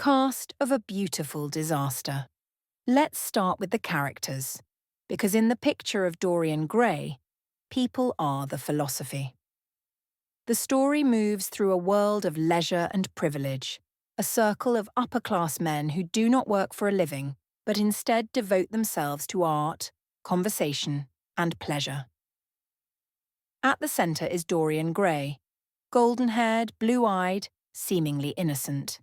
Cast of a beautiful disaster. Let's start with the characters, because in the picture of Dorian Gray, people are the philosophy. The story moves through a world of leisure and privilege, a circle of upper-class men who do not work for a living, but instead devote themselves to art, conversation, and pleasure. At the centre is Dorian Gray, golden-haired, blue-eyed, seemingly innocent.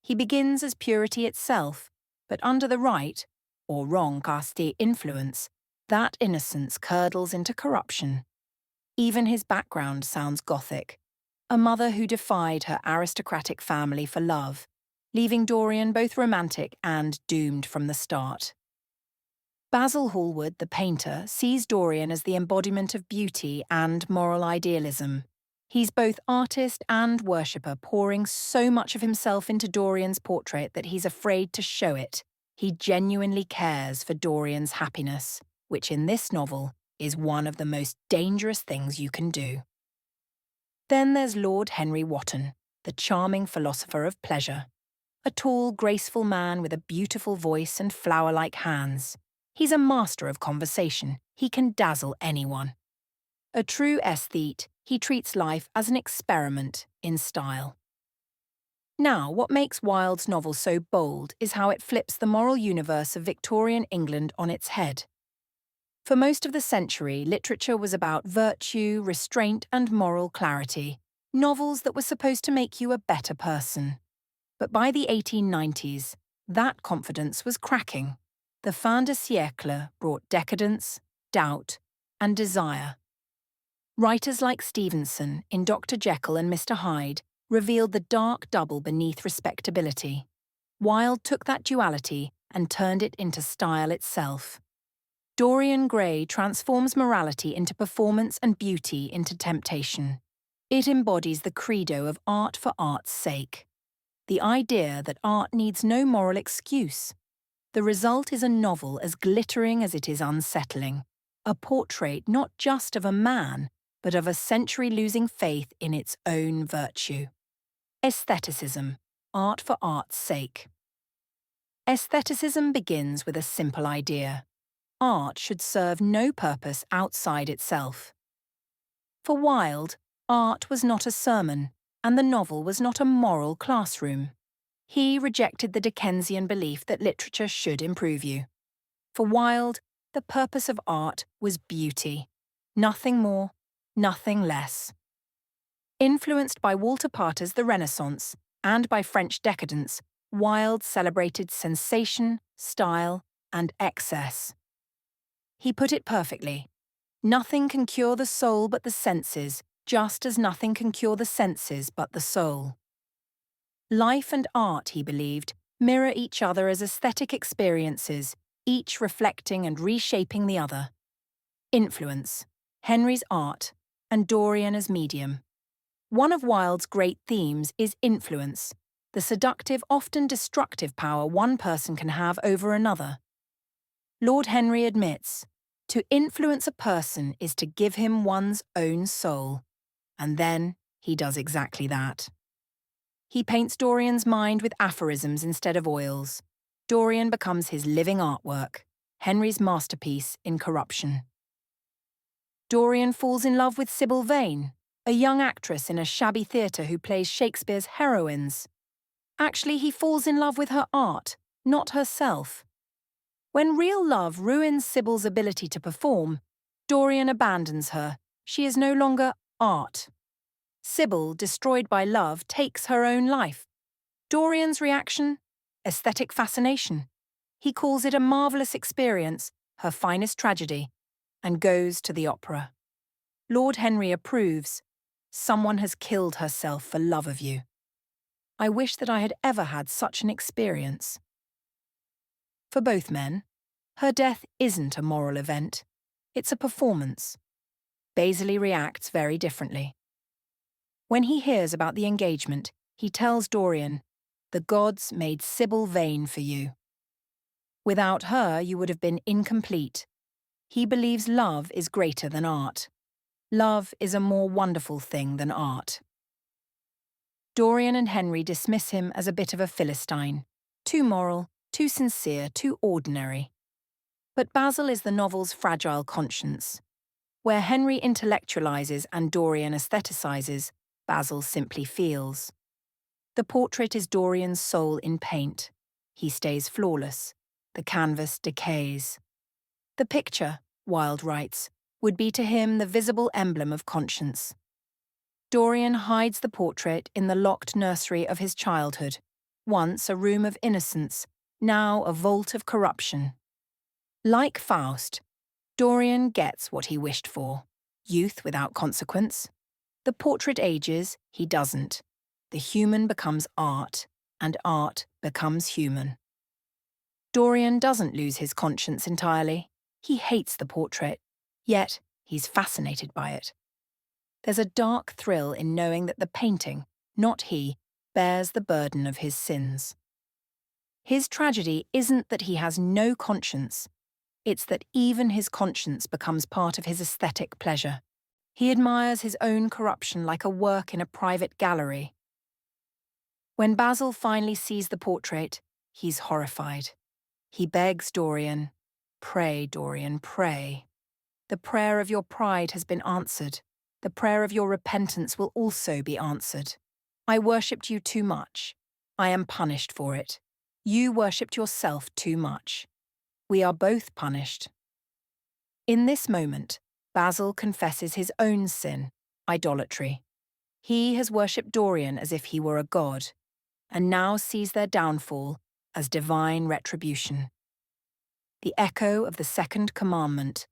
He begins as purity itself, but under the right, or wrong caste influence, that innocence curdles into corruption. Even his background sounds Gothic, a mother who defied her aristocratic family for love, leaving Dorian both romantic and doomed from the start. Basil Hallward, the painter, sees Dorian as the embodiment of beauty and moral idealism. He's both artist and worshipper, pouring so much of himself into Dorian's portrait that he's afraid to show it. He genuinely cares for Dorian's happiness, which in this novel is one of the most dangerous things you can do. Then there's Lord Henry Wotton, the charming philosopher of pleasure. A tall, graceful man with a beautiful voice and flower-like hands. He's a master of conversation. He can dazzle anyone. A true aesthete, he treats life as an experiment in style. Now, what makes Wilde's novel so bold is how it flips the moral universe of Victorian England on its head. For most of the century, literature was about virtue, restraint, and moral clarity, novels that were supposed to make you a better person. But by the 1890s, that confidence was cracking. The fin de siècle brought decadence, doubt, and desire. Writers like Stevenson in Dr. Jekyll and Mr. Hyde revealed the dark double beneath respectability. Wilde took that duality and turned it into style itself. Dorian Gray transforms morality into performance and beauty into temptation. It embodies the credo of art for art's sake. The idea that art needs no moral excuse. The result is a novel as glittering as it is unsettling, a portrait not just of a man, but of a century losing faith in its own virtue. Aestheticism, art for art's sake. Aestheticism begins with a simple idea. Art should serve no purpose outside itself. For Wilde, art was not a sermon, and the novel was not a moral classroom. He rejected the Dickensian belief that literature should improve you. For Wilde, the purpose of art was beauty. Nothing more, nothing less. Influenced by Walter Pater's The Renaissance and by French decadence, Wilde celebrated sensation, style, and excess. He put it perfectly. Nothing can cure the soul but the senses, just as nothing can cure the senses but the soul. Life and art, he believed, mirror each other as aesthetic experiences, each reflecting and reshaping the other. Influence, Henry's art, and Dorian as medium. One of Wilde's great themes is influence, the seductive, often destructive power one person can have over another. Lord Henry admits, to influence a person is to give him one's own soul. And then he does exactly that. He paints Dorian's mind with aphorisms instead of oils. Dorian becomes his living artwork, Henry's masterpiece in corruption. Dorian falls in love with Sybil Vane, a young actress in a shabby theatre who plays Shakespeare's heroines. Actually, he falls in love with her art, not herself. When real love ruins Sybil's ability to perform, Dorian abandons her. She is no longer art. Sybil, destroyed by love, takes her own life. Dorian's reaction? Aesthetic fascination. He calls it a marvellous experience, her finest tragedy, and goes to the opera. Lord Henry approves. Someone has killed herself for love of you. I wish that I had ever had such an experience. For both men, her death isn't a moral event. It's a performance. Basil reacts very differently. When he hears about the engagement, he tells Dorian, "The gods made Sybil Vane for you. Without her, you would have been incomplete." He believes love is greater than art. Love is a more wonderful thing than art. Dorian and Henry dismiss him as a bit of a Philistine, too moral, too sincere, too ordinary. But Basil is the novel's fragile conscience. Where Henry intellectualizes and Dorian aestheticizes, Basil simply feels. The portrait is Dorian's soul in paint. He stays flawless. The canvas decays. The picture, Wilde writes, would be to him the visible emblem of conscience. Dorian hides the portrait in the locked nursery of his childhood, once a room of innocence, now a vault of corruption. Like Faust, Dorian gets what he wished for, youth without consequence. The portrait ages, he doesn't. The human becomes art, and art becomes human. Dorian doesn't lose his conscience entirely. He hates the portrait, yet he's fascinated by it. There's a dark thrill in knowing that the painting, not he, bears the burden of his sins. His tragedy isn't that he has no conscience, it's that even his conscience becomes part of his aesthetic pleasure. He admires his own corruption like a work in a private gallery. When Basil finally sees the portrait, he's horrified. He begs Dorian, "Pray, Dorian, pray. The prayer of your pride has been answered. The prayer of your repentance will also be answered. I worshipped you too much. I am punished for it. You worshipped yourself too much. We are both punished." In this moment, Basil confesses his own sin, idolatry. He has worshipped Dorian as if he were a god, and now sees their downfall as divine retribution. The echo of the second commandment,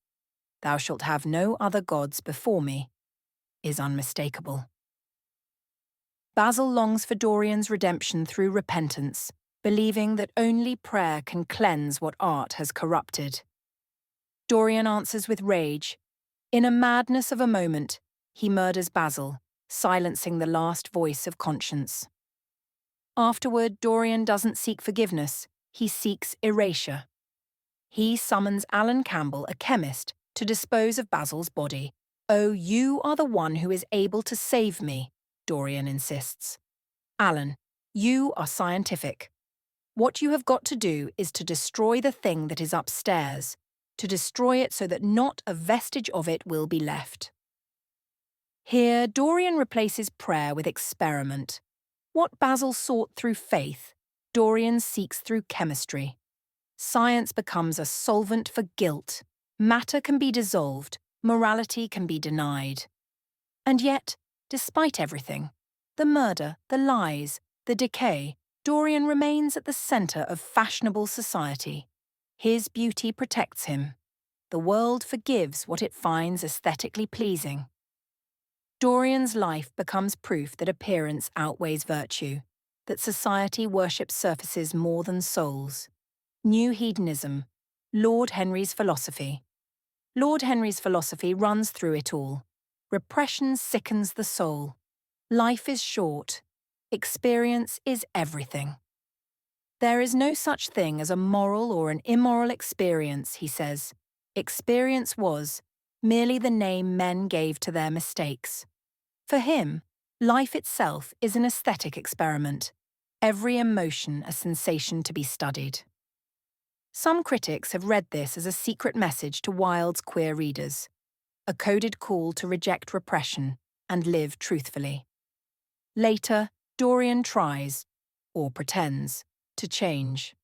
"Thou shalt have no other gods before me," is unmistakable. Basil longs for Dorian's redemption through repentance, believing that only prayer can cleanse what art has corrupted. Dorian answers with rage. In a madness of a moment, he murders Basil, silencing the last voice of conscience. Afterward, Dorian doesn't seek forgiveness, he seeks erasure. He summons Alan Campbell, a chemist, to dispose of Basil's body. "Oh, you are the one who is able to save me," Dorian insists. "Alan, you are scientific. What you have got to do is to destroy the thing that is upstairs, to destroy it so that not a vestige of it will be left." Here, Dorian replaces prayer with experiment. What Basil sought through faith, Dorian seeks through chemistry. Science becomes a solvent for guilt. Matter can be dissolved, morality can be denied. And yet, despite everything, the murder, the lies, the decay, Dorian remains at the centre of fashionable society. His beauty protects him. The world forgives what it finds aesthetically pleasing. Dorian's life becomes proof that appearance outweighs virtue, that society worships surfaces more than souls. New hedonism, Lord Henry's philosophy. Lord Henry's philosophy runs through it all. Repression sickens the soul. Life is short. Experience is everything. There is no such thing as a moral or an immoral experience, he says. Experience was merely the name men gave to their mistakes. For him, life itself is an aesthetic experiment, every emotion a sensation to be studied. Some critics have read this as a secret message to Wilde's queer readers, a coded call to reject repression and live truthfully. Later, Dorian tries, or pretends, to change.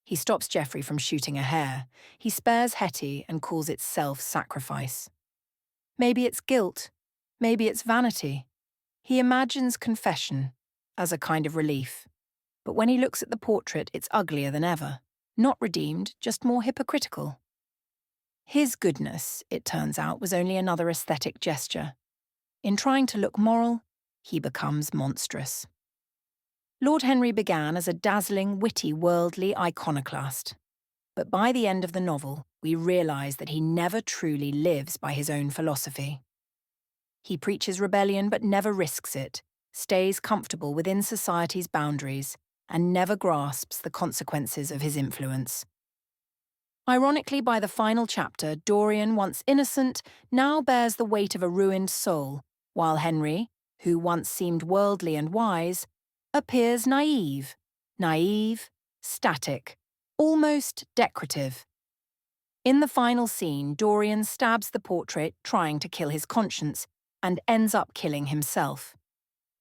He stops Geoffrey from shooting a hare. He spares Hetty and calls it self-sacrifice. Maybe it's guilt. Maybe it's vanity. He imagines confession as a kind of relief. But when he looks at the portrait, it's uglier than ever. Not redeemed, just more hypocritical. His goodness, it turns out, was only another aesthetic gesture. In trying to look moral, he becomes monstrous. Lord Henry began as a dazzling, witty, worldly iconoclast. But by the end of the novel, we realise that he never truly lives by his own philosophy. He preaches rebellion but never risks it, stays comfortable within society's boundaries, and never grasps the consequences of his influence. Ironically, by the final chapter, Dorian, once innocent, now bears the weight of a ruined soul, while Henry, who once seemed worldly and wise, appears naive, static, almost decorative. In the final scene, Dorian stabs the portrait, trying to kill his conscience, and ends up killing himself.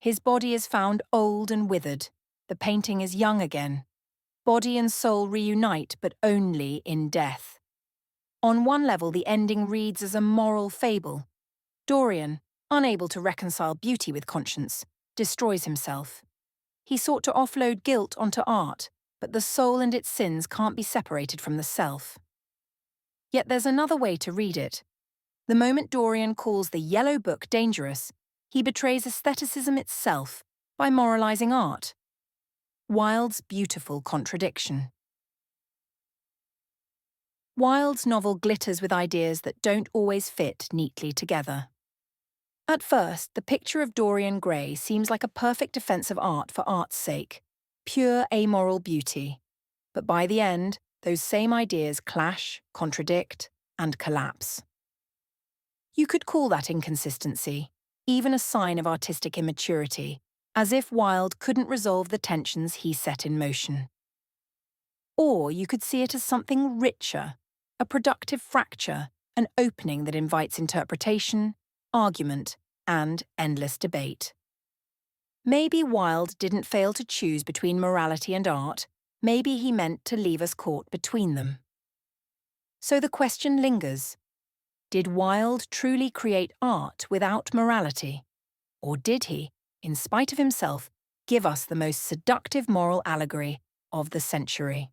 His body is found old and withered. The painting is young again. Body and soul reunite, but only in death. On one level, the ending reads as a moral fable. Dorian, unable to reconcile beauty with conscience, destroys himself. He sought to offload guilt onto art, but the soul and its sins can't be separated from the self. Yet there's another way to read it. The moment Dorian calls the Yellow Book dangerous, he betrays aestheticism itself by moralizing art. Wilde's beautiful contradiction. Wilde's novel glitters with ideas that don't always fit neatly together. At first, the picture of Dorian Gray seems like a perfect defense of art for art's sake, pure amoral beauty. But by the end, those same ideas clash, contradict, and collapse. You could call that inconsistency, even a sign of artistic immaturity, as if Wilde couldn't resolve the tensions he set in motion. Or you could see it as something richer, a productive fracture, an opening that invites interpretation, argument, and endless debate. Maybe Wilde didn't fail to choose between morality and art. Maybe he meant to leave us caught between them. So the question lingers. Did Wilde truly create art without morality? Or did he, in spite of himself, give us the most seductive moral allegory of the century?